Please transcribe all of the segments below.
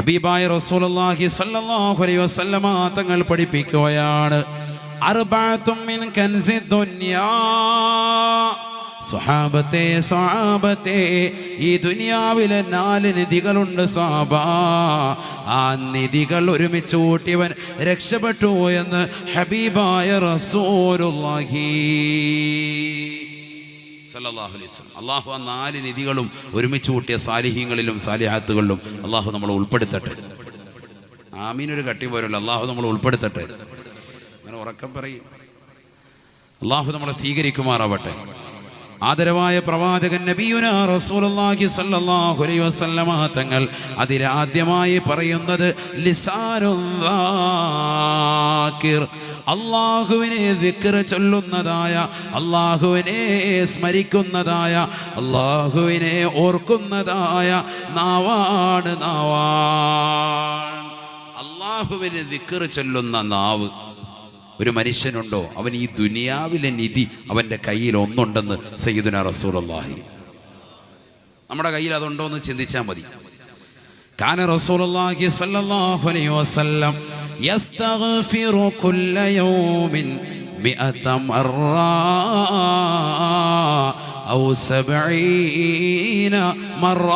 ഹബീബായ റസൂലുള്ളാഹി സ്വല്ലല്ലാഹു അലൈഹി വസല്ലമ തങ്ങൾ പഠിപ്പിക്കുകയാണ്, അർബഅത്തും മിൻ കൻസി ദുനിയാ. സ്വഹാബത്തെ ഈ ദുനിയാവിലെ 4 നിധികളുണ്ട് സ്വഹാബ. ആ നിധികൾ ഒരുമിച്ച് കൂട്ടിയവൻ രക്ഷപ്പെട്ടു എന്ന് ഹബീബായ റസൂലുള്ളാഹി സല്ലല്ലാഹു അലൈഹി വസല്ലം. അല്ലാഹു ആ 4 നിധികളും ഒരുമിച്ച് കൂട്ടിയ സാലിഹീങ്ങളിലും സാലിഹാത്തുകളിലും അല്ലാഹു നമ്മളെ ഉൾപ്പെടുത്തട്ടെ. ആമീനൊരു കട്ടി പോരല്ലോ. അല്ലാഹു നമ്മളെ ഉൾപ്പെടുത്തട്ടെ. അങ്ങനെ ഉറക്കം പറയും. അല്ലാഹു നമ്മളെ സ്വീകരിക്കുമാറാവട്ടെ. ആദരവായ പ്രവാചകൻ നബിയുനാ റസൂലുള്ളാഹി സ്വല്ലല്ലാഹു അലൈഹി വസല്ലമ തങ്ങൾ അതിലാദ്യമായി പറയുന്നത് ലിസാനുൽ ദാകിർ, അല്ലാഹുവിനെ ദിക്ർ ചൊല്ലുന്നതായ, അല്ലാഹുവിനെ സ്മരിക്കുന്നതായ, അല്ലാഹുവിനെ ഓർക്കുന്നതായ നാവാണ്. അല്ലാഹുവിനെ ദിക്ർ ചൊല്ലുന്ന നാവ് ഒരു മനുഷ്യനുണ്ടോ, അവൻ ഈ ദുനിയാവിലെ നിധി അവൻ്റെ കയ്യിൽ ഒന്നുണ്ടെന്ന് സയ്യിദുനാ റസൂലുള്ളാഹി. നമ്മുടെ കയ്യിൽ അതുണ്ടോ എന്ന് ചിന്തിച്ചാൽ മതി. കാന റസൂലുള്ളാഹി സ്വല്ലല്ലാഹു അലൈഹി വസല്ലം യസ്തഗ്ഫിറു കുല്ല യൗമിൻ 100 മർറ ഔ 70 മർറ.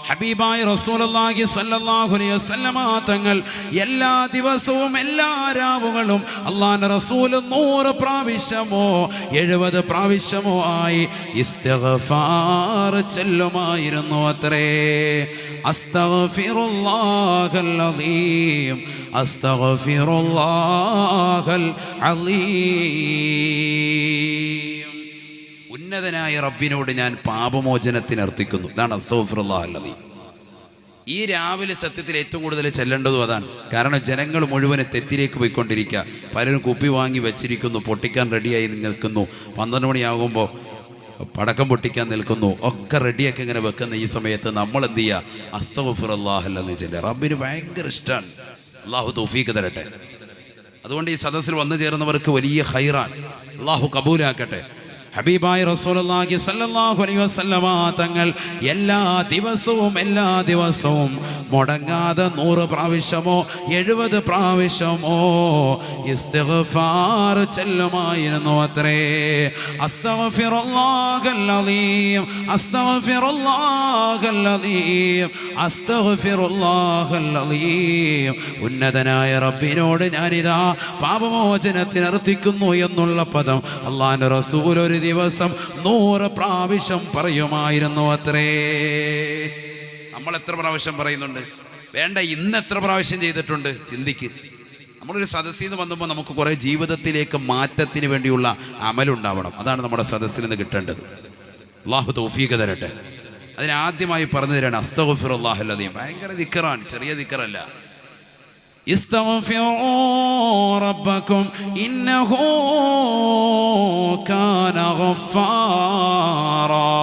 ഹബീബായ റസൂലുള്ളാഹി സ്വല്ലല്ലാഹു അലൈഹി വസല്ലമ തങ്ങൾ എല്ലാ ദിവസവും എല്ലാ രാവുകളും അല്ലാഹുവിന്റെ റസൂൽ 100 പ്രാവശ്യമോ 70 പ്രാവശ്യമോ ആയി ഇസ്തിഗ്ഫാർ ചൊല്ലുമായിരുന്നു അത്രേ. അസ്തഗ്ഫിറുല്ലാഹൽ അദീം, അസ്തഗ്ഫിറുല്ലാഹൽ അദീം. ഉന്നതനായ റബ്ബിനോട് ഞാൻ പാപമോചനത്തിന് അർത്ഥിക്കുന്നു. ഇതാണ് അസ്തഗ്ഫിറുല്ലാഹൽ അദീം. ഈ രാവിലെ സത്യത്തിൽ ഏറ്റവും കൂടുതൽ ചെല്ലേണ്ടതും അതാണ്. കാരണം ജനങ്ങൾ മുഴുവൻ തെറ്റിലേക്ക് പോയിക്കൊണ്ടിരിക്കുക. പലരും കുപ്പി വാങ്ങി വെച്ചിരിക്കുന്നു, പൊട്ടിക്കാൻ റെഡിയായി നിൽക്കുന്നു. 12 മണിയാകുമ്പോൾ പടക്കം പൊട്ടിക്കാൻ നിൽക്കുന്നു. ഒക്കെ റെഡിയാക്കി ഇങ്ങനെ വെക്കുന്ന ഈ സമയത്ത് നമ്മൾ എന്ത് ചെയ്യുക? അസ്തഗ്ഫിറുല്ലാഹൽ അദീം ചെല്ലുക. റബ്ബിന് ഭയങ്കര ഇഷ്ടമാണ്. അല്ലാഹു തൗഫീഖ് തരട്ടെ. അതുകൊണ്ട് ഈ സദസ്സിൽ വന്നു ചേർന്നവർക്ക് വലിയ ഖൈറാൻ അല്ലാഹു കബൂലാക്കട്ടെ. ഹബീബായ റസൂലുള്ളാഹി സ്വല്ലല്ലാഹു അലൈഹി വസല്ലമ തങ്ങൾ എല്ലാ ദിവസവും മുടങ്ങാതെ 100 പ്രാവശ്യമോ 70 പ്രാവശ്യമോ ഇസ്തിഗ്ഫാർ ചൊല്ലുമായിരുന്നു അത്രേ. അസ്തഗ്ഫിറുല്ലാഹൽ അദീം, അസ്തഗ്ഫിറുല്ലാഹൽ അദീം, അസ്തഗ്ഫിറുല്ലാഹൽ അദീം. ഉന്നതനായ റബ്ബിനോട് ഞാനിതാ പാപമോചനത്തിന് അർത്ഥിക്കുന്നു എന്നുള്ള പദം അല്ലാഹുവിന്റെ റസൂൽ ഒരു ദിവസം 100 പ്രാവശ്യം പറയുമായിരുന്നു അത്രേ. നമ്മൾ എത്ര പ്രാവശ്യം പറയുന്നുണ്ട്? വേണ്ട, ഇന്ന് എത്ര പ്രാവശ്യം ചെയ്തിട്ടുണ്ട്? ചിന്തിക്ക്. നമ്മളൊരു സദസ്സിൽ നിന്ന് വന്നപ്പോൾ നമുക്ക് കുറേ ജീവിതത്തിലേക്ക് മാറ്റത്തിന് വേണ്ടിയുള്ള അമലുണ്ടാവണം. അതാണ് നമ്മുടെ സദസ്സിൽ നിന്ന് കിട്ടേണ്ടത്. അല്ലാഹു തൗഫീഖ് തരട്ടെ. അതിനാദ്യമായി പറഞ്ഞു തരാണ് അസ്തഗ്ഫിറുല്ലാഹൽ അദീം. ഭയങ്കര ദിക്റാണ്, ചെറിയ ദിക്റല്ല. استغفروا ربكم إنه كان غفارا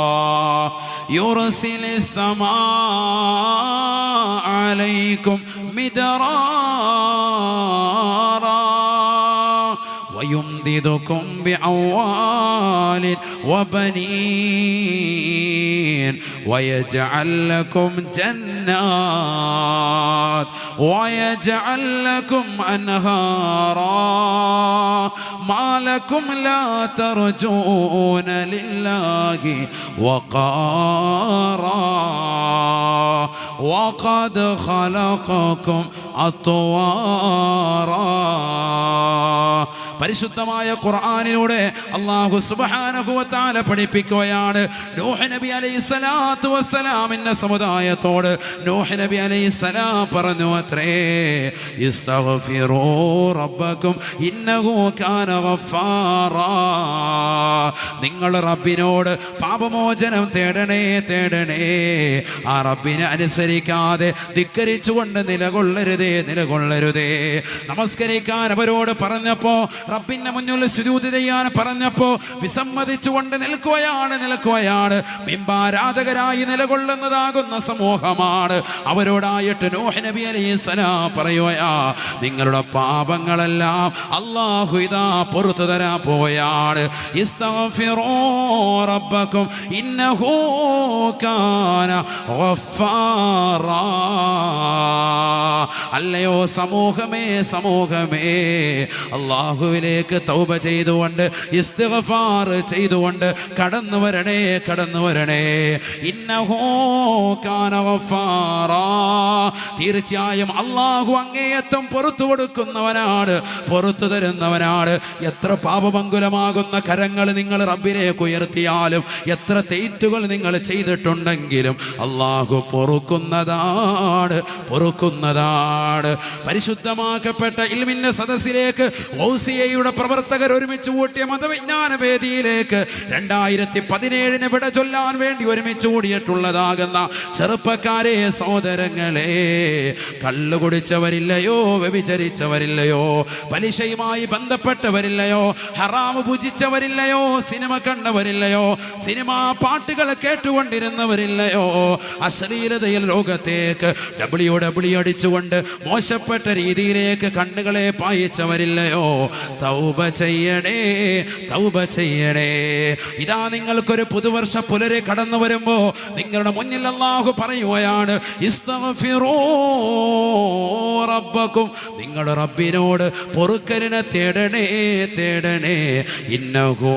يرسل السماء عليكم مدرارا ويمددكم بأموال وبنين ويجعل لكم جنات ويجعل لكم أنهارا ما لكم لا ترجون لله وقارا وقد خلقكم أطوارا. പരിശുദ്ധമായ ഖുർആനിലൂടെ അല്ലാഹു സുബ്ഹാനഹു വ തആല പഠിപ്പിക്കുകയാണ്. നൂഹ് നബി അലൈഹിസ്സലാത്തു വസ്സലാമിന്റെ സമുദായത്തോട് നൂഹ് നബി അലൈഹിസ്സലാം പറഞ്ഞു അത്രേ, ഇസ്തഗ്ഫിറൂ റബ്ബക്കും ഇന്നഹു കാന ഗഫാറാ. നിങ്ങൾ റബ്ബിനോട് പാപമോചനം തേടണേ. ആ റബ്ബിനെ അനുസരിക്കാതെ ധിക്കരിച്ചുകൊണ്ട് നിലകൊള്ളരുതേ. നമസ്കരിക്കാൻ അവരോട് പറഞ്ഞപ്പോ റബ്ബിന്റെ മുന്നിൽ സുജൂദ് ചെയ്യാൻ പറഞ്ഞപ്പോ വിസമ്മതിച്ചുകൊണ്ട് നിൽക്കുകയാണ്. ബിംബാരാധകരായി നിലകൊള്ളുന്നതാകുന്ന സമൂഹമാണ്. അവരോടായിട്ട് നൂഹ് നബി അലൈഹിസ്സലാം പറയുകയാ, നിങ്ങളുടെ പാപങ്ങളെല്ലാം അല്ലാഹു ഇതാ പുറത്തു തരാൻ പോവുകയാണ്. ഇസ്തഗ്ഫിറൂ റബ്ബക്കും ഇന്നഹു കാന ഗഫാറാ. അല്ലയോ സമൂഹമേ അല്ലാഹുവിലേക്ക് തൗബ ചെയ്തുകൊണ്ട് ഇസ്തിഗ്ഫാർ ചെയ്തുകൊണ്ട് കടന്നു വരണേ. ഇന്നഹു കാന ഗഫാറാ. തീർച്ചയായും അല്ലാഹു അങ്ങേയറ്റം പുറത്തു കൊടുക്കുന്നവനാണ്, പുറത്തു തരുന്നവനാണ്. എത്ര പാപമംഗുലമാകുന്ന കരങ്ങൾ നിങ്ങൾ റബ്ബിലേക്ക് ഉയർത്തിയാലും, എത്ര തെറ്റുകൾ നിങ്ങൾ ചെയ്തിട്ടുണ്ടെങ്കിലും അല്ലാഹു പൊറുക്കുന്നതാണ്. പരിശുദ്ധമാക്കപ്പെട്ട ഇൽമിന്റെ സദസ്സിലേക്ക് ഗൗസിയയുടെ പ്രവർത്തകർ ഒരുമിച്ച് കൂട്ടിയ മതവിജ്ഞാന വേദിയിലേക്ക് 2017 വിട ചൊല്ലാൻ വേണ്ടി ഒരുമിച്ച് കൂടിയിട്ടുള്ളതാകുന്ന ചെറുപ്പക്കാരെ, സഹോദരങ്ങളെ, കള്ളു കുടിച്ചവരില്ലയോ, വ്യഭിചരിച്ചവരില്ലയോ, പലിശയുമായി ബന്ധപ്പെട്ടവരില്ലയോ, ഹറാമ് ഭുജിച്ചവരില്ലയോ, സിനിമ കണ്ടവരില്ലയോ, സിനിമാ പാട്ടുകൾ കേട്ടുകൊണ്ടിരുന്നവരില്ലയോ, അശ്ലീലതയിൽ ലോകത്തേക്ക് ഡബ്ല്യു അടിച്ചുകൊണ്ട് മോശപ്പെട്ട രീതിയിലേക്ക് കണ്ണുകളെ പായിച്ചവരില്ലയോ, തൗബ ചെയ്യണേ. ഇതാ നിങ്ങൾക്കൊരു പുതുവർഷ പുലരെ കടന്നു വരുമ്പോ നിങ്ങളുടെ മുന്നിൽ അല്ലാഹു പറയുകയാണ്, ഇസ്തഗ്ഫിറൂ റബ്ബക്കും, നിങ്ങളുടെ റബ്ബിനോട് പൊറുക്കലിനെ തേടണേ. ഇന്നഹു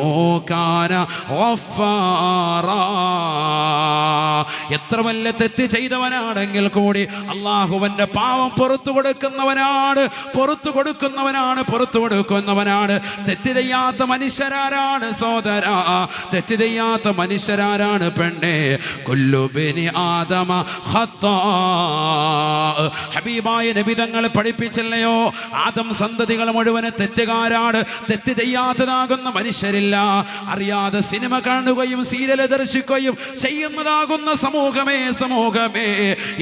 കാന ഗഫാറാ. എത്ര വല്ല തെറ്റ് ചെയ്തവനാണെങ്കിൽ കൂടി അല്ലാഹുവിന്റെ പാവം പുറത്തു കൊടുക്കുന്നവനാണ്. തെറ്റ് ചെയ്യാത്ത മനുഷ്യരാരാണ് സഹോദര? തെറ്റ് ചെയ്യാത്ത മനുഷ്യരാരാണ് പെണ്ണെ? കുല്ലു ബനി ആദമ ഖത്താ. ഹബീബായ നബി തങ്ങൾ പഠിപ്പിച്ചില്ലയോ, ആദം സന്തതികൾ മുഴുവൻ തെറ്റുകാരാണ്. തെറ്റ് ചെയ്യാത്തതാകുന്ന മനുഷ്യരില്ല. അറിയാതെ സിനിമ കാണുകയും സീരിയൽ ദർശിക്കുകയും ചെയ്യുന്നതാകുന്ന സമൂഹമേ,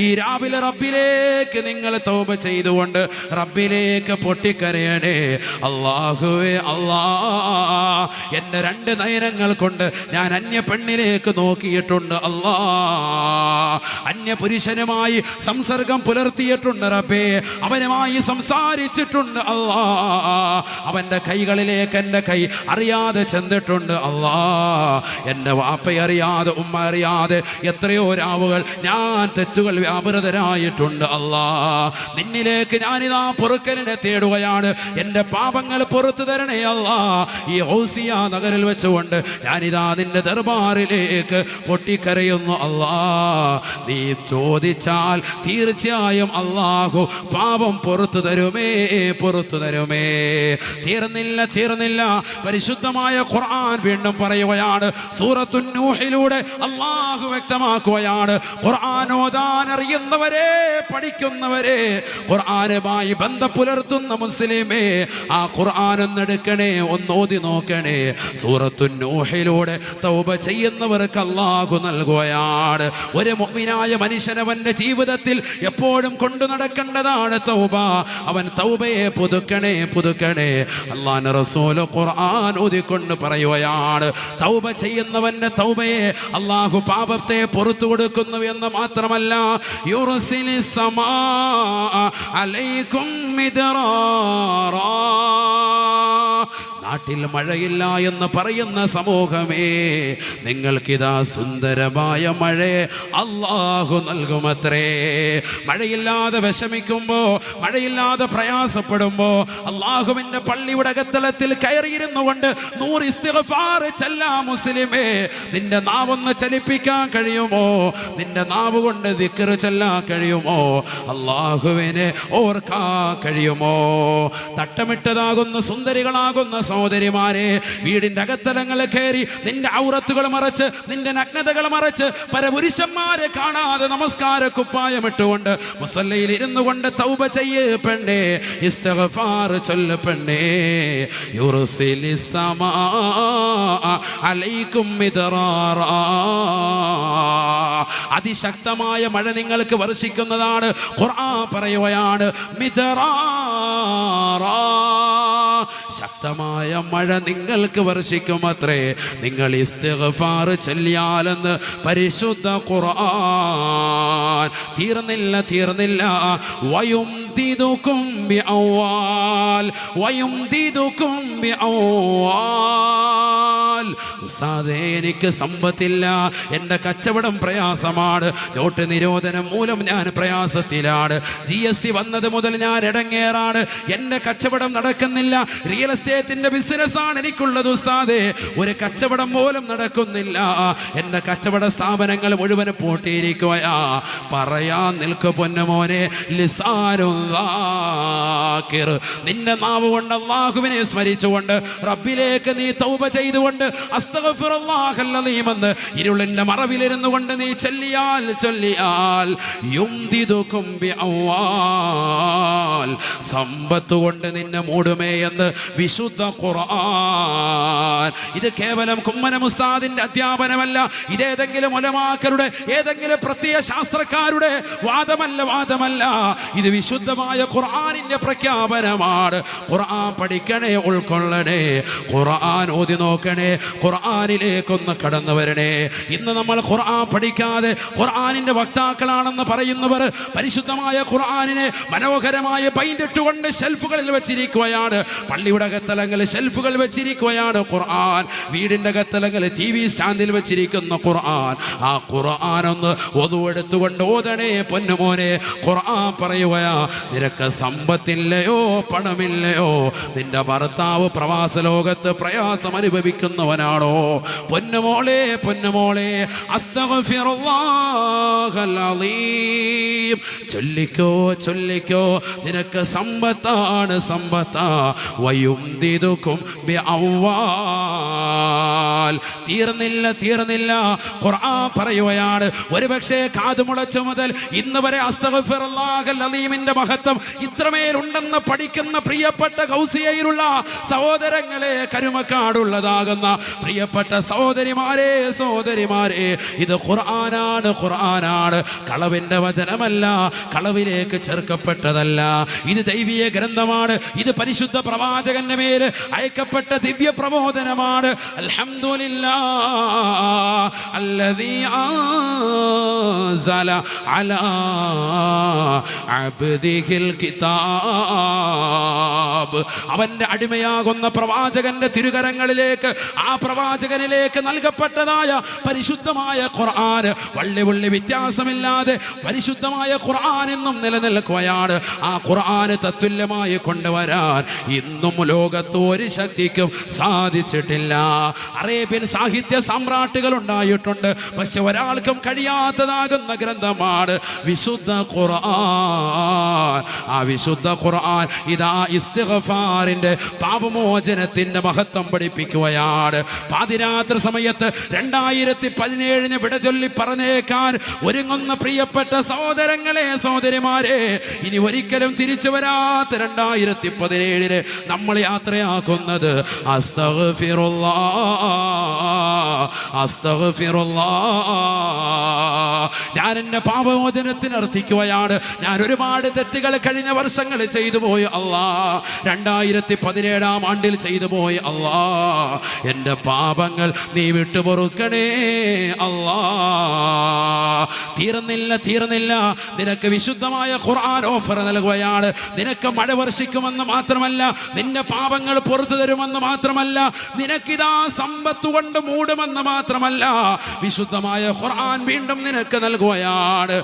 ഈ രാവിലെ റബ്ബിലേക്ക് നിങ്ങൾ തൗബ ചെയ്തുകൊണ്ട് റബ്ബിലേക്ക് പൊട്ടിക്കരയണേ. അല്ലാഹുവേ, എന്റെ 2 നയനങ്ങൾ കൊണ്ട് ഞാൻ അന്യ പെണ്ണിലേക്ക് നോക്കിയിട്ടുണ്ട്. അന്യ പുരുഷനുമായി സംസർഗം പുലർത്തിയിട്ടുണ്ട് റബ്ബേ. അവനുമായി സംസാരിച്ചിട്ടുണ്ട്. അവന്റെ കൈകളിലേക്ക് എൻ്റെ കൈ അറിയാതെ ചെന്നിട്ടുണ്ട്. എൻ്റെ വാപ്പ അറിയാതെ, ഉമ്മ അറിയാതെ എത്രയോ രാവുകൾ ഞാൻ തെറ്റുകൾ വ്യാപൃതരായിട്ടുണ്ട്. നിന്നിലേക്ക് ഞാനിതാ പൊറുക്കലിനെ തേടുകയാണ്. എൻ്റെ പാപങ്ങൾ പുറത്തു തരണേ അല്ലാ. ഈ ഹൗസിയ നഗറിൽ വെച്ചുകൊണ്ട് ഞാനിതാ നിന്റെ ദർബാറിലേക്ക് പൊട്ടിക്കരയുന്നു. നീ ചോദിച്ചാൽ തീർച്ചയായും അല്ലാഹു പാപം പുറത്തു തരുമേ. തീർന്നില്ല. പരിശുദ്ധമായ ഖുർആൻ വീണ്ടും പറയുകയാണ്. സൂറത്തുൻ നൂഹിലൂടെ അല്ലാഹു വ്യക്തമാക്കുകയാണ്, ഖുർആൻ ഓതാൻ അറിയുന്നവരെ, പഠിക്കുന്നവരെ, ഖുർആനുമായി ബന്ധം പുലർത്തുന്ന മുസ്ലിമേ, ആ ഖുർആൻ ഒന്നെടുക്കണേ, ഒന്നോതി നോക്കണേ. സൂറത്തുൻ നൂഹിലൂടെ തൗബ ചെയ്യുന്നവർക്ക് അല്ലാഹു നൽകുകയാണ്. ഒരു മുഅ്മിനായ മനുഷ്യനവന്റെ ജീവിതത്തിൽ എപ്പോഴും കൊണ്ടു നടക്കേണ്ടതാണ് തൗബ. അവൻ തൗബയെ പുതുക്കണേ. അല്ലാഹുവിന്റെ റസൂൽ ഖുർആൻ ഓതിക്കൊണ്ട് പറയുകയാണ്, തൗബ ചെയ്യുന്നവന്റെ തൗബയെ അല്ലാഹു പാപത്തെ പുറത്തു കൊടുക്കുന്നു എന്ന് മാത്രമല്ല, യുർസിലിസ് സമാ അലൈക്കും മിദ്റാറാ. നാട്ടിൽ മഴയില്ല എന്ന് പറയുന്ന സമൂഹമേ, നിങ്ങൾക്കിതാ സുന്ദരമായ മഴയെ അല്ലാഹു നൽകുമത്രേ. മഴയില്ലാതെ വിഷമിക്കുമ്പോ, മഴയില്ലാതെ പ്രയാസപ്പെടുമ്പോ അല്ലാഹുവിന്റെ പള്ളിയുടെ അകത്തളത്തിൽ കയറിയിരുന്നു കൊണ്ട് 100 ഇസ്തിഗ്ഫാർ ചൊല്ലാം മുസ്ലിമേ. നിന്റെ നാവൊന്ന് ചലിപ്പിക്കാൻ കഴിയുമോ? നിന്റെ നാവ് കൊണ്ട് ദിക്ർ ചൊല്ലാൻ കഴിയുമോ? അല്ലാഹുവിനെ ഓർക്കാൻ കഴിയുമോ? തട്ടമിട്ടതാകുന്ന സുന്ദരികളാകുന്ന സഹോദരിമാരെ, വീടിന്റെ അകത്തലങ്ങൾ കയറി നിന്റെ ഔറത്തുകൾ മറച്ച്, നിന്റെ നഗ്നതകൾ മറച്ച്, പരപുരുഷന്മാരെ കാണാതെ നമസ്കാര കുപ്പായമിട്ടുകൊണ്ട് മുസല്ലയിൽ ഇരുന്നു കൊണ്ട് തൗബ ചെയ്യ് പെണ്ണേ, ഇസ്തിഗ്ഫാർ ചൊല്ല് പെണ്ണേ. യുർസിലിസ് സമാ അലൈക്കും മിദ്റാറാ. അതിശക്തമായ മഴ നിങ്ങൾക്ക് വർഷിക്കുന്നതാണ്. ഖുർആൻ പറയുകയാണ്, മിദ്റാറാ. ശക്തമായ മഴ നിങ്ങൾക്ക് വർഷിക്കുമത്രേ നിങ്ങൾ ഇസ്തിഗ്ഫാർ ചൊല്ലിയാലെന്ന് പരിശുദ്ധ ഖുർആൻ. തീർന്നില്ല വയുംദിദുകും ബിഅംവാൽ വയുംദിദുകും ബിഅംവാൽ. ഉസ്താദേ, എനിക്ക് സമ്പത്തില്ല, എൻ്റെ കച്ചവടം പ്രയാസമാണ്, നോട്ട് നിരോധനം മൂലം ഞാൻ പ്രയാസത്തിലാണ്, GST വന്നത് മുതൽ ഞാൻ ഇടങ്ങേറാണ്, എൻ്റെ കച്ചവടം നടക്കുന്നില്ല, റിയൽ എസ്റ്റേറ്റിൻ്റെ ബിസിനസ്സാണ് എനിക്കുള്ളത് ഉസ്താദേ, ഒരു കച്ചവടം പോലും നടക്കുന്നില്ല, എൻ്റെ കച്ചവട സ്ഥാപനങ്ങൾ മുഴുവൻ പൂട്ടിയിരിക്കുകയാ. പറയാൻ നിൽക്കു പൊന്നുമോനെ, ലിസാനുദ്ദാകിർ, നിന്റെ നാവ് കൊണ്ട് അല്ലാഹുവിനെ സ്മരിച്ചുകൊണ്ട് റബ്ബിലേക്ക് നീ തൗബ ചെയ്തുകൊണ്ട് അസ്തഗ്ഫിറുല്ലാഹൽ അലീം എന്ന് ഇരുളിന്റെ മറവിലിരുന്നു കൊണ്ട് നീ ചൊല്ലിയാൽ യുംദിദുകും ബിഅംവാൽ, സമ്പത്ത് കൊണ്ട് നിന്നെ മൂടുമേ എന്ന് വിശുദ്ധ ഖുർആൻ. ഇത് കേവലം കുമ്മനം ഉസ്താദിന്റെ അധ്യാപനമല്ല, ഇതേതെങ്കിലും ഉലമാക്കളുടെ ഏതെങ്കിലും പ്രത്യയ ശാസ്ത്രക്കാരുടെ വാദമല്ല, ഇത് വിശുദ്ധമായ ഖുർആനിന്റെ പ്രഖ്യാപനമാണ്. ഖുർആൻ പഠിക്കണേ, ഉൾക്കൊള്ളണേ, ഖുർആൻ ഓതി നോക്കണേ, ഖുർആനിലേക്കൊന്ന് കടന്നു വരണേ. ഇന്ന് നമ്മൾ ഖുർആൻ പഠിക്കാതെ ഖുർആനിന്റെ വക്താക്കളാണെന്ന് പറയുന്നവർ പരിശുദ്ധമായ ഖുർആനിനെ മനോഹരമായ പൈന്റിട്ടുകൊണ്ട് ഷെൽഫുകളിൽ വെച്ചിരിക്കുകയാണ്. പള്ളിയുടെ അകത്തലങ്ങളിൽ ഷെൽഫുകൾ വെച്ചിരിക്കുകയാണ് ഖുർആൻ, വീടിന്റെ അകത്തലങ്ങളിൽ TV സ്റ്റാൻഡിൽ വെച്ചിരിക്കുന്ന ഖുർആൻ. ആ ഖുർആൻ ഒന്ന് ഒതുവെടുത്തുകൊണ്ട് ഓതണേ പൊന്നുമോനെ. ഖുർആൻ പറയുകയാ, നിനക്ക് സമ്പത്തില്ലയോ പണമില്ലയോ, നിന്റെ ഭർത്താവ് പ്രവാസ ലോകത്ത് പ്രയാസം അനുഭവിക്കുന്നവനാണോ, പൊന്നുമോളെ അസ്തഗ്ഫിറുല്ലാഹൽ അലീം ചൊല്ലിക്കോ, നിനക്ക് സമ്പത്താണ് വയുംദിദുകും ബിഅംവാൽ. തീർന്നില്ല ഖുർആൻ പറയുകയാണ്, ഒരുപക്ഷേ കാതുമുളച്ച മുതൽ ഇന്ന് വരെ അസ്തഗ്ഫിറുല്ലാഹൽ അലീമിന്റെ മഹത്വം ഇത്രമേലുണ്ടെന്ന് പഠിക്കുന്ന പ്രിയപ്പെട്ട ഗൗസിയയിലുള്ള സഹോദരങ്ങളെ, കരുമക്കാടുള്ളതാകുന്ന പ്രിയപ്പെട്ട സഹോദരിമാരെ, ഇത് ഖുർആനാണ്. കളവിന്റെ വചനമല്ല, കളവിലേക്ക് ചേർക്കപ്പെട്ടതല്ല, ഇത് ദൈവീയ ഗ്രന്ഥമാണ്, ഇത് പരിശുദ്ധ പ്രവാചകന്റെ മേൽ അയക്കപ്പെട്ട ദിവ്യ പ്രബോധനമാണ്. അൽഹംദുലില്ലാഹ് അല്ലദീ അൻസല അലാ അബ്ദിഹിൽ കിതാബ്. അവന്റെ അടിമയാകുന്ന പ്രവാചകന്റെ തിരുകരങ്ങളിലേക്ക്, ആ പ്രവാചകനിലേക്ക് നൽകപ്പെട്ടതായ പരിശുദ്ധമായ ഖുർആൻ വള്ളി വ്യത്യാസമില്ലാതെ പരിശുദ്ധമായ ഖുർആൻ എന്നും നിലനിൽക്കുകയാണ്. ആ ഖുർആൻ തത്തുല്യമായി കൊണ്ടുവരാൻ ഇന്നും ലോകത്ത് ഒരു ശക്തിക്കും സാധിച്ചിട്ടില്ല. അറേബ്യൻ സാഹിത്യ സാമ്രാട്ടുകൾ ഉണ്ടായിട്ടുണ്ട്, പക്ഷെ ഒരാൾക്കും കഴിയാത്തതാകുന്ന ഗ്രന്ഥമാണ് വിശുദ്ധ ഖുർആൻ. ആ വിശുദ്ധ ഖുർആൻ ഇതാ ഇസ്തിഗ്ഫാറിന്റെ പാപമോചനത്തിന്റെ മഹത്വം പഠിപ്പിക്കുകയാണ്. പാതിരാത്രി സമയത്ത് 2017 വിട ചൊല്ലി പറഞ്ഞേക്കാൻ ഒരുങ്ങുന്ന പ്രിയപ്പെട്ട സഹോദരങ്ങളെ, സഹോദരിമാരെ, ഇനി ഒരിക്കലും തിരിച്ചു വരാത്ത 2017 നമ്മൾ യാത്രയാക്കുന്നത് ഞാൻ എന്റെ പാപമോചനത്തിന് അർത്ഥിക്കുകയാണ്. ഞാൻ ഒരുപാട് തെറ്റുകൾ കഴിഞ്ഞ വർഷങ്ങൾ ചെയ്തു പോയി അല്ലാ, 2017 ആണ്ടിൽ ചെയ്തു പോയി അല്ലാ, എന്റെ പാപങ്ങൾ നീ വിട്ടുപൊറുക്കണേ അല്ലാ. തീർന്നില്ല, നിനക്ക് വിശുദ്ധമായ ഖുർആൻ ഓഫർ നൽകുകയാണ്. നിനക്ക് മഴ വർഷിക്കുമെന്ന് മാത്രമല്ല, നിന്റെ പാപങ്ങൾ പുറത്തു തരുമെന്ന് മാത്രമല്ല, നിനക്കിതാ സമ്പത്ത് കൊണ്ട് മൂടുമെന്ന് മാത്രമല്ല, വിശുദ്ധമായ ഖുർആൻ വീണ്ടും നിനക്ക് നൽകുകയാണ്.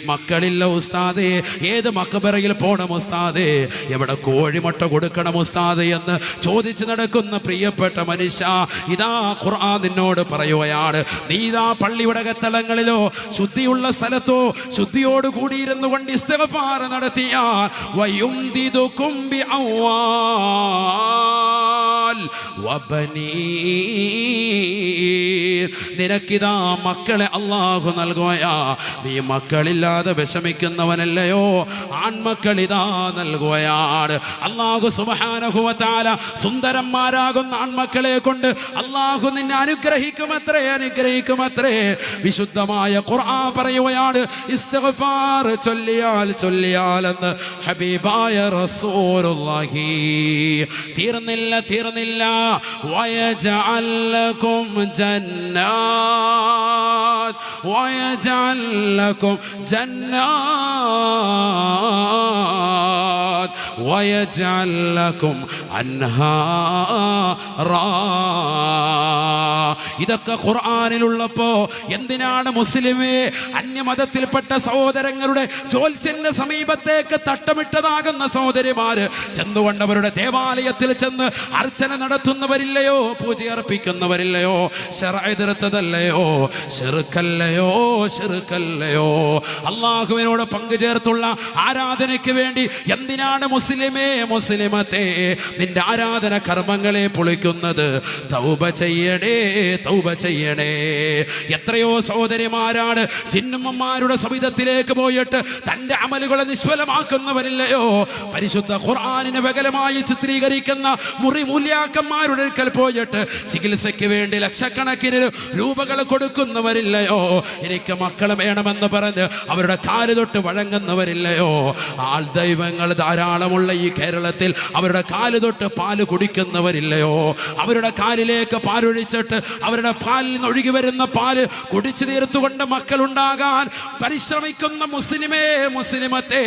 മക്കളില്ല ഉസ്താദേ, ഏത് മക്ബറയിൽ പോണം ഉസ്താദേ, എവിടെ കോഴിമുട്ട കൊടുക്കണം ഉസ്താദേ എന്ന് ചോദിച്ചു നടക്കുന്ന പ്രിയപ്പെട്ട മനുഷ്യ, ഇതാ ഖുർആൻ നിന്നോട് പറയുകയാണ്, നീ ഇതാ പള്ളിയുടെ അകത്തളങ്ങളിലോ ശുദ്ധിയുള്ള സ്ഥലത്തോ ശുദ്ധിയോട് കൂടിയിരുന്നു കൊണ്ട് ഇസ്തിഗ്ഫാർ നടത്തിയാൽ വയുംദിദുകും ബിഅംവാൽ വബനീൻ. നിനക്കിതാ മക്കളെ അല്ലാഹു നൽകുകയാ. നീ മക്കളില്ലാതെ വിഷമിക്കുന്നവനല്ലയോ, ആൺമക്കളിതാ നൽകുകയാണ്. അല്ലാഹു സുബ്ഹാനഹു വ തആല സുന്ദരന്മാരാകുന്ന ആൺമക്കളെ കൊണ്ട് അല്ലാഹു നിന്നെ അനുഗ്രഹിക്കുമത്രേ, അനുഗ്രഹിക്കുമത്രേ. വിശുദ്ധമായ ഖുർആൻ പറയുകയാണ്, ഇസ്തിഗ്ഫാർ ചൊല്ലിയാൽ എന്ന് ഹബീബായ റസൂലുള്ളാഹി. തീർന്നില്ല വയജഅൽ ലക്കും ജന്നാത്ത്, വയജഅൽ ലക്കും ജന്നാത്ത്, വയജഅൽ ലക്കും അൻഹാറാ. ഇതൊക്കെ ഖുർആനിലുള്ളപ്പോ എന്തിനാണ് മുസ്ലിമേ അന്യമതത്തിൽപ്പെട്ട സഹോദരങ്ങളുടെ ജ്യോത്സ്യന്റെ സമീപത്തേക്ക് തട്ടമിട്ടതാകുന്ന സഹോദരിമാര് ചെന്നുകൊണ്ടവരുടെ ദേവാലയത്തിൽ ചെന്ന് അർച്ചന നടത്തുന്നവരില്ലയോ, പൂജയർപ്പിക്കുന്നവരില്ലയോ? ശർഅ എതിർത്തതല്ലയോ, ശിർക്കല്ലയോ, ശിർക്കല്ലയോ? അള്ളാഹുവിനോട് പങ്കുചേർത്തുള്ള ആരാധനയ്ക്ക് വേണ്ടി എന്തിനാണ് മുസ്ലിമേ, മുസ്ലിമത്തെ നിന്റെ ആരാധന കർമ്മങ്ങളെ പൊളിക്കുന്നത്? തൗബ ചെയ്യണേ, തൗബ ചെയ്യണേ. എത്രയോ സഹോദരിമാരാണ് ജിന്നുമ്മമാരുടെ സവിധത്തിലേക്ക് പോയിട്ട് തന്റെ അമലുകളെ നിഷ്ഫലമാക്കുന്നവരില്ലയോ? പരിശുദ്ധ ഖുർആനിനെ വികലമായി ചിത്രീകരിക്കുന്ന മുറി മൂല്യാക്കന്മാരുടെ അടുക്കൽ പോയിട്ട് ചികിത്സയ്ക്ക് വേണ്ടി ലക്ഷക്കണക്കിന് രൂപകൾ കൊടുക്കുന്നവരില്ലയോ? എനിക്ക് മക്കൾ വേണമെന്ന് പറഞ്ഞ് അവരുടെ കാല് തൊട്ട് വഴങ്ങുന്നവരില്ലയോ? ആൾ ദൈവങ്ങൾ ധാരാളമുള്ള ഈ കേരളത്തിൽ അവരുടെ കാല് തൊട്ട് പാല് കുടിക്കുന്നവരില്ലയോ? അവരുടെ കാലിലേക്ക് പാലൊഴിച്ചിട്ട് അവരുടെ പാലിൽ നിന്ന് ഒഴുകി വരുന്ന പാല് കുടിച്ചു തീർത്തുകൊണ്ട് മക്കളുണ്ടാകാൻ പരിശ്രമിക്കുന്ന മുസ്ലിമേ, മുസ്ലിമത്തെ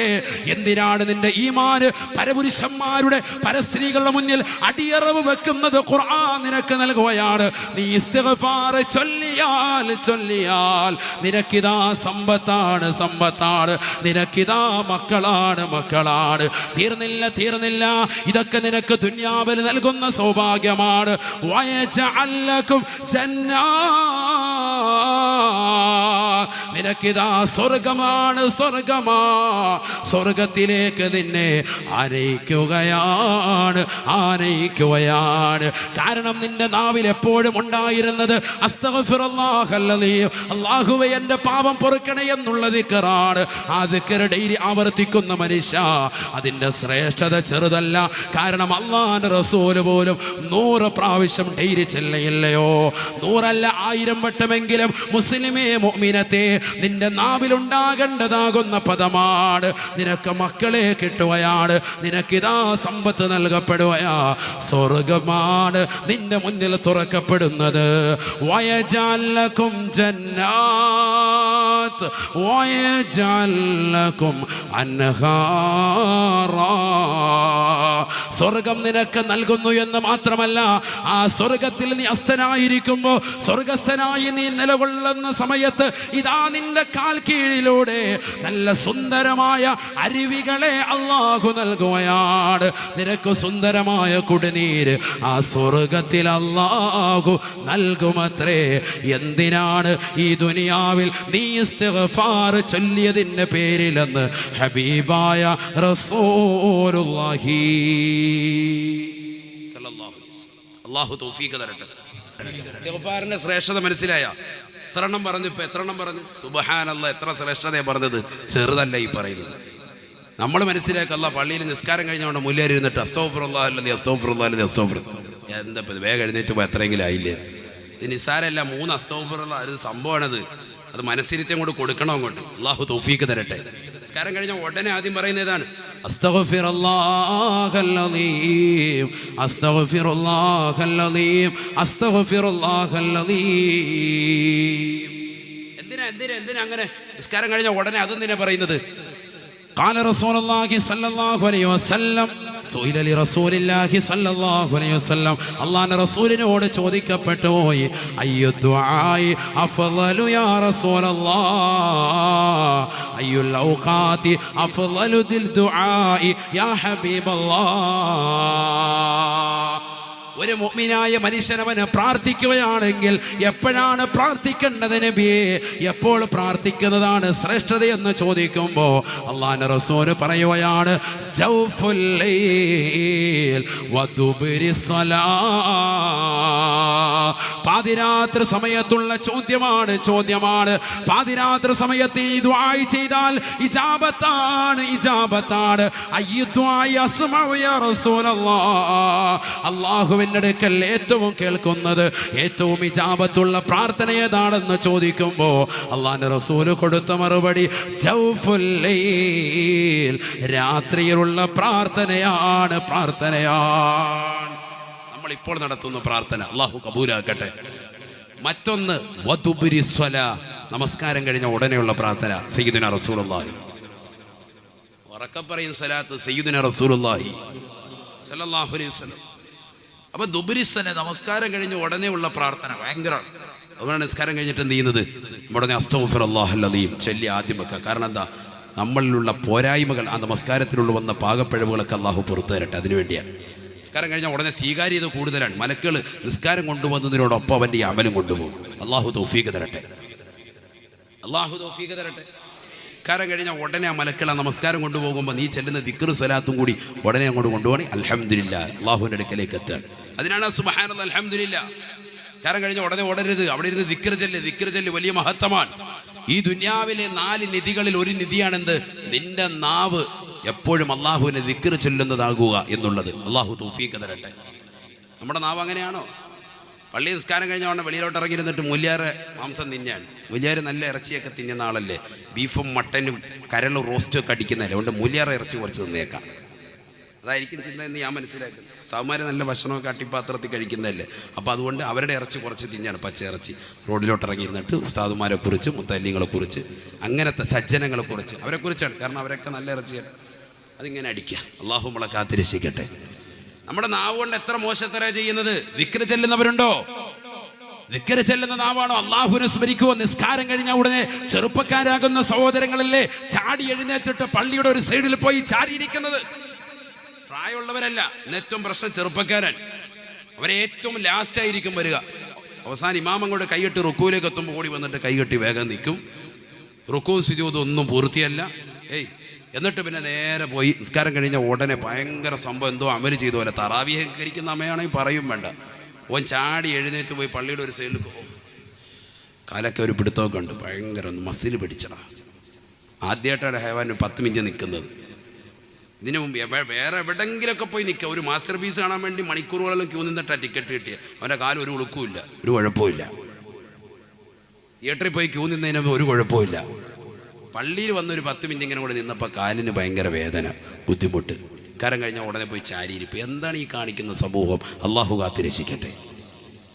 എന്തിനാണ് നിന്റെ ഈമാന് പരപുരുഷന്മാരുടെ പരസ്ത്രീകളുടെ മുന്നിൽ അടിയറവ് വെക്കുന്നത്? ഖുർആൻ നിനക്ക് നൽകുകയാണ്. നീ ഇസ്തിഗ്ഫാർ ചൊല്ലിയാൽ നിനക്കിതാ സമ്പത്താണ്, സമ്പത്താണ്. നിനക്കിതാ മക്കളാണ്. തീർന്നില്ല, ഇതൊക്കെ നിനക്ക് ദുനിയാവിൽ നൽകുന്ന സൗഭാഗ്യമാണ്. വയജഅൽ ലക്കും ജന്നാത്ത്, നിനക്കിതാ സ്വർഗമാണ്, സ്വർഗത്തിലേക്ക് നിന്നെ ആനയിക്കുകയാണ്. കാരണം നിന്റെ നാവിൽ എപ്പോഴും ഉണ്ടായിരുന്നത് അസ്തഗ്ഫിറുല്ലാഹല്ലദീം, അല്ലാഹുവേ എൻ്റെ പാപം പൊറുക്കണേ എന്നുള്ള ദിക്റാണ്. ആ ദിക്ർ ഡെയിലി ആവർത്തിക്കുന്ന മനുഷ്യ അതിൻ്റെ ശ്രേഷ്ഠത ചെറുതല്ല. കാരണം അല്ലാഹുവിൻ്റെ റസൂൽ പോലും 100 പ്രാവശ്യം ഡെയിലി ചെല്ലയില്ലയോ? 100 അല്ല 1000 വട്ടമെങ്കിലും മുസ്ലിമേ, മുഅ്മിനത്തെ നിന്റെ നാവിലുണ്ടാകേണ്ടതാകുന്ന പദമാണ്. നിനക്ക് മക്കളെ കിട്ടുകയാണ്, നിനക്കിതാ സമ്പത്ത് നൽകപ്പെടുകയാ, സ്വർഗമാണ് നിന്റെ മുന്നിൽ തുറക്കപ്പെടുന്നത്. വയജഅൽ ലക്കും ജന്നാത്ത്, വയജഅൽ ലക്കും അൻഹാറാ. സ്വർഗം നിനക്ക് നൽകുന്നു എന്ന് മാത്രമല്ല, ആ സ്വർഗത്തിൽ നീ അസ്ഥനായിരിക്കുമ്പോൾ, സ്വർഗസ്ഥനായി നീ നിലകൊള്ളുന്ന സമയത്ത് ഇതാ നിന്റെ കാൽ കീഴിലൂടെ നല്ല സുന്ദരമായ അരുവികളെ അല്ലാഹു നൽകുകയാണ്. നിനക്ക് സുന്ദരമായ കുടിനീര് ആ സ്വർഗത്തിൽ അല്ലാഹു നൽകുമത്രേ. എന്തിനാണ് ഈ ദുനിയാവിൽ നീ ഇസ്തിഗ്ഫാർ ചൊല്ലിയതിന്റെ പേരിലെന്ന് ഹബീബായ റസൂലുള്ളാഹി സല്ലല്ലാഹു അലൈഹി വസല്ലം. അല്ലാഹു തൗഫീഖ് തരട്ടെ. ഇസ്തിഗ്ഫാറിന്റെ ശ്രേഷ്ഠത മനസ്സിലായ? എത്രണ്ണം പറഞ്ഞു? ഇപ്പൊ എത്രണ്ണം പറഞ്ഞു? സുബ്ഹാനല്ലാഹ്, എത്ര ശ്രേഷ്ഠതയാണ് പറഞ്ഞത്. ചെറുതല്ല ഈ പറയുന്നത്. നമ്മൾ മനസ്സിലാക്കല്ല. പള്ളിയിൽ നിസ്കാരം കഴിഞ്ഞുകൊണ്ട് മുല്ലേരി ഇരുന്നിട്ട് അസ്തഗ്ഫിറുല്ലാഹ് അല്ലദീ അസ്തഗ്ഫിറുല്ലാഹ് അല്ലദീ അസ്തഗ്ഫിറുല്ലാഹ്, എന്താ വേഗം എഴുന്നേറ്റ് പോയി എത്രയെങ്കിലും ആയില്ലേ? ഇത് നിസ്സാരമല്ല. 3 അസ്തഗ്ഫിറുല്ലാഹ് അത് സംഭവമാണത്. അത് മനസ്സിരുത്തം കൊണ്ട് കൊടുക്കണം അങ്ങോട്ട്. അല്ലാഹു തൗഫീഖ് തരട്ടെ. നിസ്കാരം കഴിഞ്ഞ ഉടനെ ആദ്യം പറയുന്നതാണ് അസ്തഗ്ഫിറുല്ലാഹല്ലദീം, അസ്തഗ്ഫിറുല്ലാഹല്ലദീം, അസ്തഗ്ഫിറുല്ലാഹല്ലദീം. എന്തിനാ അങ്ങനെ നിസ്കാരം കഴിഞ്ഞ ഉടനെ അതെന്തിനാ പറയുന്നത്? قال رسول الله صلى الله عليه وسلم سئل لرسول الله صلى الله عليه وسلم അല്ലാഹുവിന്റെ റസൂലിനോട് ചോദിക്കപ്പെട്ടു പോയി, അയ്യു ദുആഇ അഫ്ളലു യാ റസൂലല്ലാഹ്, അയ്യുൽ ഔഖാതി അഫ്ളലു ദിൽ ദുആഇ യാ ഹബീബല്ലാഹ്. ഒരു മുഅ്മിനായ മനുഷ്യനവന് പ്രാർത്ഥിക്കുകയാണെങ്കിൽ എപ്പോഴാണ് പ്രാർത്ഥിക്കേണ്ടത് നബിയേ, എപ്പോൾ പ്രാർത്ഥിക്കുന്നതാണ് ശ്രേഷ്ഠതയെന്ന് ചോദിക്കുമ്പോൾ അല്ലാഹുവിന്റെ റസൂൽ പറയുകയാണ് ജൗഫുൽ ലൈൽ വദുബിരിസ് സ്വലാ. പാതിരാത്രി സമയത്തുള്ള ചോദ്യമാണ്. പാതിരാത്രി സമയത്ത് ഈ ദുആ ചെയ്താൽ ഇജാബത്താണ്. അയ്യ ദുആഇ അസ്മഉ യാ റസൂലല്ലാഹ്. അല്ലാഹുവിന്റെ അടുക്കൽ ഏറ്റവും കേൾക്കുന്നത്, ഏറ്റവും ഇജാബത്തുള്ള പ്രാർത്ഥന ഏതാണെന്ന് ചോദിക്കുമ്പോൾ അല്ലാഹുവിന്റെ റസൂൽ കൊടുത്ത മറുപടി ജൗഫുൽ ലൈൽ, രാത്രിയിലുള്ള പ്രാർത്ഥനയാണ്. നമ്മൾ ഇപ്പോൾ നടത്തുന്ന പ്രാർത്ഥന അല്ലാഹു കബൂലാക്കട്ടെ. മറ്റൊന്ന് വദുബിരി സ്വലാ, നമസ്കാരം കഴിഞ്ഞ ഉടനെയുള്ള പ്രാർത്ഥന. സയ്യിദുനാ റസൂലുള്ളാഹി, ഉറക്കെ പറയും സലാത്ത് സയ്യിദുനാ റസൂലുള്ളാഹി സ്വല്ലല്ലാഹു അലൈഹി വസല്ലം. അപ്പൊ ദുബിരി സ്വലാ, നമസ്കാരം കഴിഞ്ഞ ഉടനെയുള്ള പ്രാർത്ഥന ഭയങ്കരമാണ്. അതുകൊണ്ടാണ് നിസ്കാരം കഴിഞ്ഞിട്ട് എന്ത് ചെയ്യുന്നത്, ഉടനെ അസ്തഗ്ഫിറുല്ലാഹൽ അദീം ചൊല്ലി ആദ്യം വെക്കുക. കാരണം എന്താ, നമ്മളിലുള്ള പോരായ്മകൾ, ആ നമസ്കാരത്തിലുള്ള വന്ന പാകപ്പിഴവുകളൊക്കെ അള്ളാഹു പുറത്തു തരട്ടെ. അതിനുവേണ്ടിയാണ്. നിസ്കാരം കഴിഞ്ഞാൽ ഉടനെ സ്വീകാര്യത കൂടുതലാണ്. മലക്കുകൾ നിസ്കാരം കൊണ്ടുവന്നതിനോടൊപ്പം അവൻ്റെ ഈ അമലും കൊണ്ടുപോകും. അള്ളാഹു തൗഫീഖ് തരട്ടെ. നിസ്കാരം കഴിഞ്ഞാൽ ഉടനെ ആ മലക്കുകൾ ആ നമസ്കാരം കൊണ്ടുപോകുമ്പോൾ നീ ചെല്ലുന്ന ദിക്ർ സ്വലാത്തും കൂടി ഉടനെ അങ്ങോട്ട് കൊണ്ടുപോകണേ. അൽഹംദുലില്ലാഹ്, അള്ളാഹുവിൻ്റെ അടുക്കലേക്ക് എത്തുകയാണ്. അതിനാണ് സുബ്ഹാനല്ലാഹ് അൽഹംദുലില്ലാഹ്. നിസ്കാരം കഴിഞ്ഞ ഉടനെ ഓടരുത്, അവിടെ ഇരുന്ന് ദിക്ർ ചൊല്ല് വലിയ മഹത്വമാണ്. ഈ ദുനിയാവിലെ 4 നിധികളിൽ ഒരു നിധിയാണെന്ത്, നിന്റെ നാവ് എപ്പോഴും അള്ളാഹുവിനെ ദിക്ർ ചൊല്ലുന്നതാകുക എന്നുള്ളത്. അള്ളാഹു തൗഫീഖ് തരട്ടെ. നമ്മുടെ നാവ് അങ്ങനെയാണോ? പള്ളി നിസ്കാരം കഴിഞ്ഞ ഉടനെ വെളിയിലോട്ട് ഇറങ്ങിയിരുന്നിട്ട് മുല്യാറ് മാംസം തിന്നാണ്. മുല്യാർ നല്ല ഇറച്ചിയൊക്കെ തിന്നുന്ന ആളല്ലേ, ബീഫും മട്ടനും കരളും റോസ്റ്റും ഒക്കെ അടിക്കുന്നതല്ലേ. അതുകൊണ്ട് മുല്യാറ് ഇറച്ചി കുറച്ച് തിന്നേക്കാം. അതായിരിക്കും ചിന്ത എന്ന് ഞാൻ മനസ്സിലാക്കുന്നു. സാമാര് നല്ല ഭക്ഷണമൊക്കെ അട്ടിപ്പാത്രത്തിൽ കഴിക്കുന്നതല്ലേ. അപ്പോൾ അതുകൊണ്ട് അവരുടെ ഇറച്ചി കുറച്ച് തിന്നാണ്, പച്ച ഇറച്ചി. റോഡിലോട്ട് ഇറങ്ങിയിരുന്നിട്ട് ഉസ്താദുമാരെ കുറിച്ച്, മുത്തല്ലിങ്ങളെ കുറിച്ച്, അങ്ങനത്തെ സജ്ജനങ്ങളെ കുറിച്ച്, അവരെ കുറിച്ചാണ്. കാരണം അവരൊക്കെ നല്ല ഇറച്ചിയാണ്. അതിങ്ങനെ അടിക്കുക. അള്ളാഹു നമ്മളെ കാത്തിരക്ഷിക്കട്ടെ. നമ്മുടെ നാവ് കൊണ്ട് എത്ര മോശത്തര ചെയ്യുന്നത്. ദിക്ർ ചെല്ലുന്നവരുണ്ടോ? ദിക്ർ ചെല്ലുന്ന നാവാണോ? അള്ളാഹുവിനെ സ്മരിക്കുവോ? നിസ്കാരം കഴിഞ്ഞ ഉടനെ ചെറുപ്പക്കാരാകുന്ന സഹോദരങ്ങളല്ലേ ചാടി എഴുന്നേറ്റിട്ട് പള്ളിയുടെ ഒരു സൈഡിൽ പോയി ചാരിയിരിക്കുന്നത്. പ്രായമുള്ളവരല്ല, ഏറ്റവും പ്രശ്നം ചെറുപ്പക്കാരൻ. അവരെ ഏറ്റവും ലാസ്റ്റ് ആയിരിക്കും വരിക. അവസാനം ഇമാം അങ്ങോട്ട് കൈകെട്ടി റുക്കൂലേക്ക് എത്തുമ്പോൾ ഓടി വന്നിട്ട് കൈകെട്ടി വേഗം നിൽക്കും. റുക്കൂ സുജൂദ് ഒന്നും പൂർത്തിയല്ല. എന്നിട്ട് പിന്നെ നേരെ പോയി നിസ്കാരം കഴിഞ്ഞ ഉടനെ ഭയങ്കര സംഭവം എന്തോ അമല് ചെയ്ത പോലെ. തറാവീഹ് കരിക്കുന്ന അമ്മയാണെങ്കിൽ പറയും വേണ്ട. ഓൻ ചാടി എഴുന്നേറ്റ് പോയി പള്ളിയുടെ ഒരു സൈഡിൽ പോകും. കാലൊക്കെ ഒരു പിടുത്തമൊക്കെ ഉണ്ട്. ഭയങ്കര ഒന്ന് മസിൽ പിടിച്ചടാ. ആദ്യമായിട്ടാണ് ഹൈവാൻ 10 മിനിറ്റ് നിൽക്കുന്നത്. ഇതിനു മുമ്പ് വേറെ എവിടെങ്കിലൊക്കെ പോയി നിൽക്കുക. ഒരു മാസ്റ്റർ പീസ് കാണാൻ വേണ്ടി മണിക്കൂറുകളെല്ലാം ക്യൂ നിന്നിട്ടാണ് ടിക്കറ്റ് കിട്ടിയ. അവൻ്റെ കാലം ഒരു ഉളുക്കുമില്ല, ഒരു കുഴപ്പമില്ല. തിയേറ്ററിൽ പോയി ക്യൂ നിന്നതിന് ഒരു കുഴപ്പമില്ല. പള്ളിയിൽ വന്നൊരു 10 മിനിറ്റ് ഇങ്ങനെ കൂടെ നിന്നപ്പോൾ കാലിന് ഭയങ്കര വേദന, ബുദ്ധിമുട്ട്. കാരണം കഴിഞ്ഞാൽ ഉടനെ പോയി ചാരിയിരിപ്പ്. എന്താണ് ഈ കാണിക്കുന്ന സമൂഹം? അള്ളാഹു കാത്തിരക്ഷിക്കട്ടെ.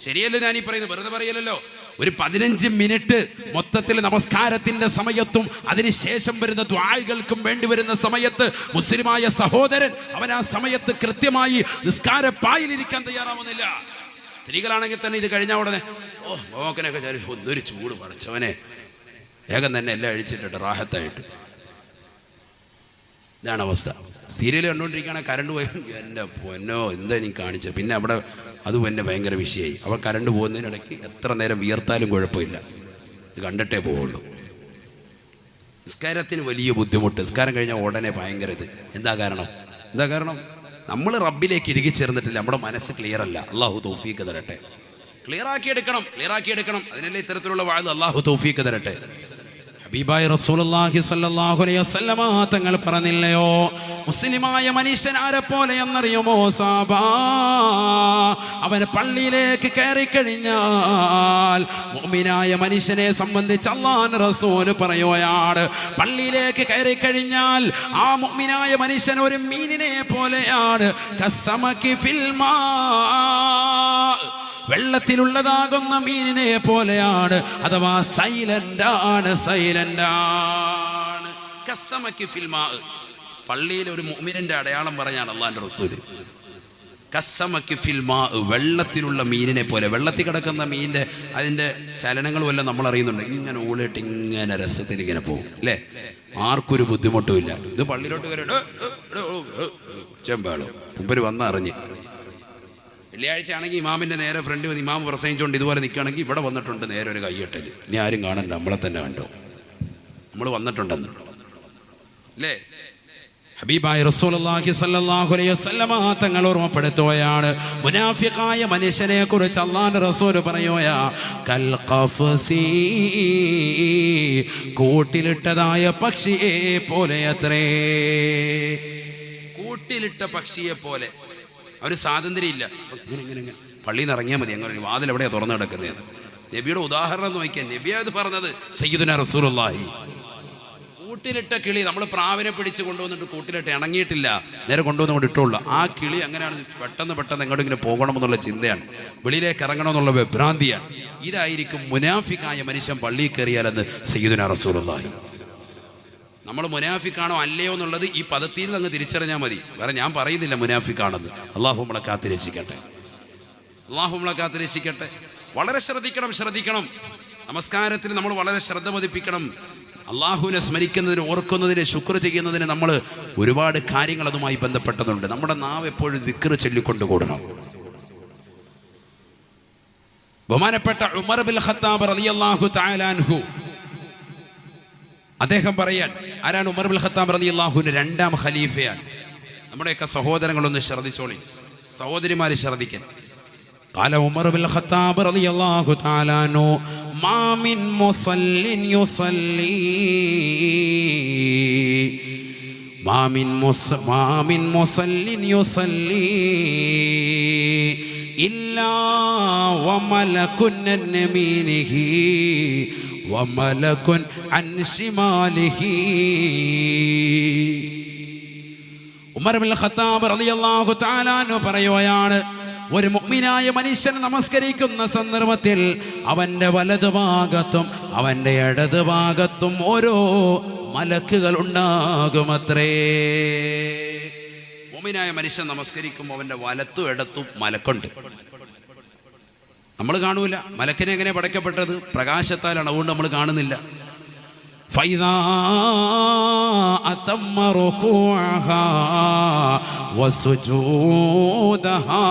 ശരിയല്ലേ ഞാനീ പറയുന്നത്? വെറുതെ പറയലല്ലോ. ഒരു 15 മിനിറ്റ് മൊത്തത്തിൽ നമസ്കാരത്തിന്റെ സമയത്തും അതിനുശേഷം വരുന്ന ദുആകൾക്കും വേണ്ടി വരുന്ന സമയത്ത് മുസ്ലിമായ സഹോദരൻ അവൻ ആ സമയത്ത് കൃത്യമായി നിസ്കാരപ്പായിലിരിക്കാൻ തയ്യാറാവുന്നില്ല. സ്ത്രീകളാണെങ്കിൽ തന്നെ ഇത് കഴിഞ്ഞ ഉടനെ മോക്കനൊക്കെ ഒന്നൊരു ചൂട് പടച്ചവനെ, വേഗം തന്നെ എല്ലാം അഴിച്ചിട്ടിട്ട് റാഹത്തായിട്ട്. ഇതാണ് അവസ്ഥ. സീരിയൽ കണ്ടുകൊണ്ടിരിക്കുകയാണെങ്കിൽ കറണ്ട് പോയി എൻ്റെ പൊന്നോ എന്താ നീ കാണിച്ചത്. പിന്നെ അവിടെ അതും എന്നെ ഭയങ്കര വിഷയമായി. അവൾ കറണ്ട് പോകുന്നതിനിടയ്ക്ക് എത്ര നേരം വിയർത്താലും കുഴപ്പമില്ല, ഇത് കണ്ടിട്ടേ പോവുള്ളൂ. നിസ്കാരത്തിന് വലിയ ബുദ്ധിമുട്ട്. നിസ്കാരം കഴിഞ്ഞാൽ ഉടനെ ഭയങ്കര ഇത്. എന്താ കാരണം? നമ്മൾ റബ്ബിലേക്ക് ഇടുകി ചേർന്നിട്ടില്ല. നമ്മുടെ മനസ്സ് ക്ലിയർ അല്ല. അള്ളാഹു തൗഫീഖ് തരട്ടെ. ക്ലിയറാക്കി എടുക്കണം. അതിനല്ലേ ഇത്തരത്തിലുള്ള വാഴ്. അള്ളാഹു തൗഫീഖ് തരട്ടെ. ഹബീബായ റസൂലുള്ളാഹി സ്വല്ലല്ലാഹു അലൈഹി വസല്ലമ തങ്ങൾ പറഞ്ഞില്ലയോ, മുസ്ലിമായ മനുഷ്യൻ ആരെ പോലെ എന്നറിയുമോ സാബാ? അവൻ പള്ളിയിലേക്ക് കയറി കഴിഞ്ഞാൽ മുഅ്മിനായ മനുഷ്യനെ സംബന്ധിച്ച് അല്ലാഹുവിന്റെ റസൂൽ പറയുകയാണ്, പള്ളിയിലേക്ക് കയറി കഴിഞ്ഞാൽ ആ മുഅ്മിനായ മനുഷ്യൻ ഒരു മീനിനെ പോലെയാണ്. കസ്സമകി ഫിൽ മാ, വെള്ളത്തിലുള്ളതാകുന്ന മീനിനെ പോലെയാണ്. അഥവാ സൈലന്റ് ആണ്. കസ്സമകി ഫിൽ മാ, പള്ളിയിൽ ഒരു മുഅ്മിനിന്റെ അടയാളം പറഞ്ഞാണ് അല്ലാഹുവിന്റെ റസൂൽ. കസ്സമകി ഫിൽ മാ, വെള്ളത്തിലുള്ള മീനിനെ പോലെ. വെള്ളത്തിൽ കിടക്കുന്ന മീനിന്റെ അതിന്റെ ചലനങ്ങൾ വല്ല നമ്മൾ അറിയുന്നുണ്ട്. ഇങ്ങനെ ഊളിട്ട് ഇങ്ങനെ രസത്തിൽ ഇങ്ങനെ പോകും അല്ലേ? ആർക്കൊരു ബുദ്ധിമുട്ടുമില്ല. ഇത് പള്ളിയിലോട്ട് കയറി ചെമ്പാളോ മുമ്പര് വന്നറിഞ്ഞ് വെള്ളിയാഴ്ച ആണെങ്കിൽ ഇമാമിൻ്റെ നേരെ ഫ്രണ്ട് വന്ന് ഇമാം പ്രസംഗിച്ചുകൊണ്ട് ഇതുപോലെ നിൽക്കുകയാണെങ്കിൽ ഇവിടെ വന്നിട്ടുണ്ട് നേരെ ഒരു കയ്യട്ടൽ. ഇനി ആരും കാണണ്ട, നമ്മളെ തന്നെ കണ്ടോ, നമ്മൾ വന്നിട്ടുണ്ടെന്ന് അല്ലേ? ഹബീബായ റസൂലുള്ളാഹി സ്വല്ലല്ലാഹു അലൈഹി വസല്ലമ തങ്ങൾ ഓർമ്മപ്പെടുത്തുകയാണ്, മുനാഫിഖായ മനുഷ്യനെ കുറിച്ച് അല്ലാഹുവിന്റെ റസൂൽ പറയുകയാ, കൽ ഖഫസി, കൂട്ടിലിട്ടതായ പക്ഷിയെ പോലെ അത്രേ. കൂട്ടിലിട്ട പക്ഷിയെ പോലെ. അവർ സ്വാതന്ത്ര്യം ഇല്ല, ഇങ്ങനെ പള്ളിയിൽ നിന്ന് ഇറങ്ങിയാൽ മതി, അങ്ങനെ വാതിൽ എവിടെയാണ് തുറന്നു കിടക്കുന്നത്. നബിയുടെ ഉദാഹരണം നോക്കിയാൽ നബിയാ അത് പറഞ്ഞത്. സയ്യിദുനാ റസൂലുള്ളാഹി കൂട്ടിലിട്ട കിളി, നമ്മൾ പ്രാവിനെ പിടിച്ച് കൊണ്ടുവന്നിട്ട് കൂട്ടിലിട്ട് ഇണങ്ങിയിട്ടില്ല, നേരെ കൊണ്ടുവന്നുകൊണ്ട് ഇട്ടുള്ളൂ. ആ കിളി അങ്ങനെയാണ് പെട്ടെന്ന് എങ്ങോട്ടെങ്കിലും പോകണമെന്നുള്ള ചിന്തയാണ്, വെളിയിലേക്ക് ഇറങ്ങണമെന്നുള്ള വിഭ്രാന്തിയാണ്. ഇതായിരിക്കും മുനാഫിക്കായ മനുഷ്യൻ പള്ളിയിൽ കയറിയാലെന്ന് സയ്യിദുനാ റസൂലുള്ളാഹി. നമ്മൾ മുനാഫിക്കാണോ അല്ലയോ എന്നുള്ളത് ഈ പദത്തിൽ നിന്ന് അങ്ങ് തിരിച്ചറിഞ്ഞാൽ മതി. വേറെ ഞാൻ പറയുന്നില്ല മുനാഫിക്കാണെന്ന്. അള്ളാഹു നമ്മളെ കാത്തിരക്ഷിക്കട്ടെ, അള്ളാഹു നമ്മളെ കാത്തിരക്ഷിക്കട്ടെ. വളരെ ശ്രദ്ധിക്കണം. നമസ്കാരത്തിൽ നമ്മൾ വളരെ ശ്രദ്ധ പതിപ്പിക്കണം. അള്ളാഹുവിനെ സ്മരിക്കുന്നതിന്, ഓർക്കുന്നതിന്, ശുക്ർ ചെയ്യുന്നതിന് നമ്മൾ ഒരുപാട് കാര്യങ്ങൾ അതുമായി ബന്ധപ്പെട്ടതുണ്ട്. നമ്മുടെ നാവ് എപ്പോഴും ദിക്ർ ചൊല്ലിക്കൊണ്ടുകൂടണം. ബഹുമാനപ്പെട്ട ഉമർ ബിൻ ഖത്താബ് റളിയല്ലാഹു തആല അൻഹു അദ്ദേഹം പറയാൻ, ആരാണ് ഉമർ ബിൻ ഖത്താബ് റളിയല്ലാഹുവിന്റെ രണ്ടാം ഖലീഫയാണ്. നമ്മുടെയൊക്കെ സഹോദരങ്ങളൊന്ന് ശ്രദ്ധിച്ചോളി, സഹോദരിമാര് ശ്രദ്ധിക്കാൻ. قال عمر بن الخطاب رضي الله تعالى عنه ما من مصل يصلي ما من مصل يصلي إلا وملك عن يمينه وملك عن شماله. ഉമർ ബിൻ ഖത്താബ് റളിയല്ലാഹു തആല അൻഹു പറയുകയാണ്, ഒരു മുഅ്മിനായ മനുഷ്യൻ നമസ്കരിക്കുന്ന സന്ദർഭത്തിൽ അവൻ്റെ വലതുഭാഗത്തും അവൻ്റെ ഇടതുഭാഗത്തും ഓരോ മലക്കുകൾ ഉണ്ടാകുമത്രേ. മുഅ്മിനായ മനുഷ്യൻ നമസ്കരിക്കുമ്പോൾ അവൻ്റെ വലത്തും ഇടത്തും മലക്കുണ്ട്. നമ്മൾ കാണൂല. മലക്കിനെ എങ്ങനെ പടയ്ക്കപ്പെട്ടത്? പ്രകാശത്താലാണ്, അതുകൊണ്ട് നമ്മൾ കാണുന്നില്ല. فإذا أتم ركوعها وسجودها.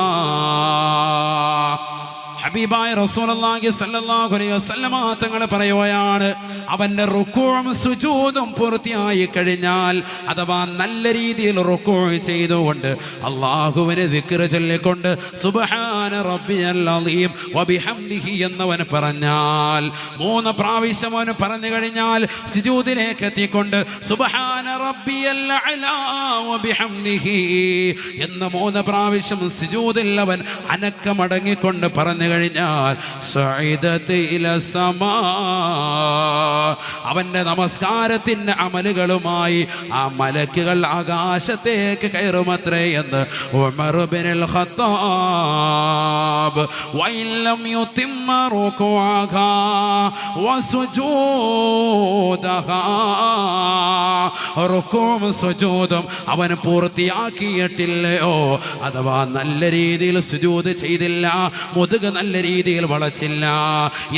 ഹബീബായ റസൂലുള്ളാഹി സ്വല്ലല്ലാഹു അലൈഹി വസല്ലമ തങ്ങൾ പറയുകയാണ്, അവന്റെ റുകൂഉം സുജൂദും പൂർത്തിയായി കഴിഞ്ഞാൽ, അഥവാ നല്ല രീതിയിൽ റുകൂഉ ചെയ്തുകൊണ്ട് അല്ലാഹുവിനെ ദിക്ർ ചൊല്ലിക്കൊണ്ട് സുബ്ഹാന റബ്ബിയൽ അളീം വബിഹംദിഹി എന്നവൻ പറഞ്ഞാൽ, 3 പ്രാവശ്യം അവൻ പറഞ്ഞു കഴിഞ്ഞാൽ സുജൂദിലേക്ക് എത്തിക്കൊണ്ട് സുബ്ഹാന റബ്ബിയൽ അഅ്ലാ വബിഹംദിഹി എന്ന് 3 പ്രാവശ്യം സുജൂദിൽ അവൻ അനക്കമടങ്ങിക്കൊണ്ട് പറഞ്ഞു കഴിഞ്ഞാൽ അവന്റെ നമസ്കാരത്തിന്റെ അമലുകളുമായി ആ മലക്കുകൾ ആകാശത്തേക്ക് കയറുമത്രേ എന്ന് ഉമർ ബിനുൽ ഖത്താബ്. വഇല്ലം യുതിമ്മ റുകൂഅഹാ വസുജൂദഹാ, റുകൂഉം സുജൂദും അവൻ പൂർത്തിയാക്കിയിട്ടില്ലയോ, അഥവാ നല്ല രീതിയിൽ സുജൂദ് ചെയ്തില്ല, മുതുക നല്ല രീതിയിൽ വളച്ചില്ല.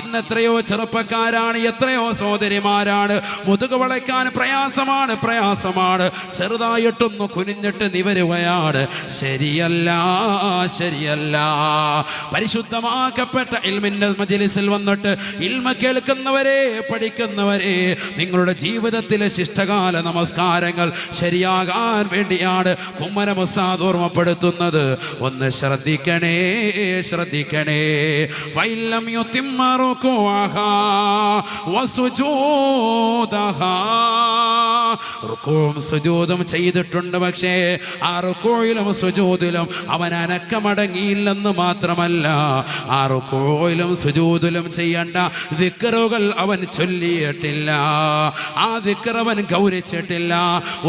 ഇന്നെത്രയോ ചെറുപ്പക്കാരാണ്, എത്രയോ സഹോദരിമാരാണ് മുതുക വളയ്ക്കാൻ പ്രയാസമാണ്. ചെറുതായിട്ടൊന്ന് കുനിഞ്ഞിട്ട് നിവരുകയാണ്. ശരിയല്ല. പരിശുദ്ധമാക്കപ്പെട്ട ഇൽമിന്റെ മജ്‌ലിസിൽ വന്നിട്ട് ഇൽമ കേൾക്കുന്നവരെ, പഠിക്കുന്നവരെ, നിങ്ങളുടെ ജീവിതത്തിലെ ശിഷ്ടകാല നമസ്കാരങ്ങൾ ശരിയാകാൻ വേണ്ടിയാണ് കുമ്മനം ഉസ്താദ് ഓർമ്മപ്പെടുത്തുന്നത്. ഒന്ന് ശ്രദ്ധിക്കണേ. ഫൈലം യുതിമ്മ റുകൂഅഹാ വസുജൂദഹാ, റുകൂഉം സുജൂദും ചെയ്തിട്ടുണ്ട്, പക്ഷേ ആ റുകൂഇലും സുജൂദിലും അവൻ അനക്കമടങ്ങിയില്ലെന്ന് മാത്രമല്ല, ആ റുകൂഇലും സുജൂദിലും ചെയ്യേണ്ട ദിക്റുകൾ അവൻ ചൊല്ലിയിട്ടില്ല, ആ ദിക്ർ അവൻ ഗൗരവിച്ചിട്ടില്ല.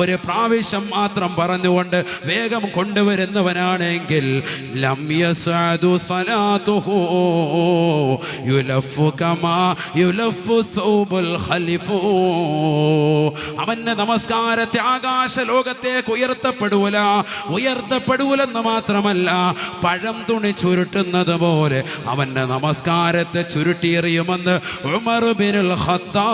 ഒരു പ്രാവശ്യം മാത്രം പറഞ്ഞുകൊണ്ട് വേഗം കൊണ്ടുവരുന്നവനാണെങ്കിൽ ലം യസ്അദു സലാത്തുഹു യുലഫു കമാ യുലഫു സൗബുൽ ഖലിഫു, അവന്റെ നമസ്കാരത്തെ ആകാശ ലോകത്തേക്ക് ഉയർത്തപ്പെടൂലെന്ന് മാത്രമല്ല, പഴം തുണി ചുരുട്ടുന്നത് പോലെ അവന്റെ നമസ്കാരത്തെ ചുരുട്ടിയെറിയുമെന്ന് ഉമർ ബിനുൽ ഖത്താബ്.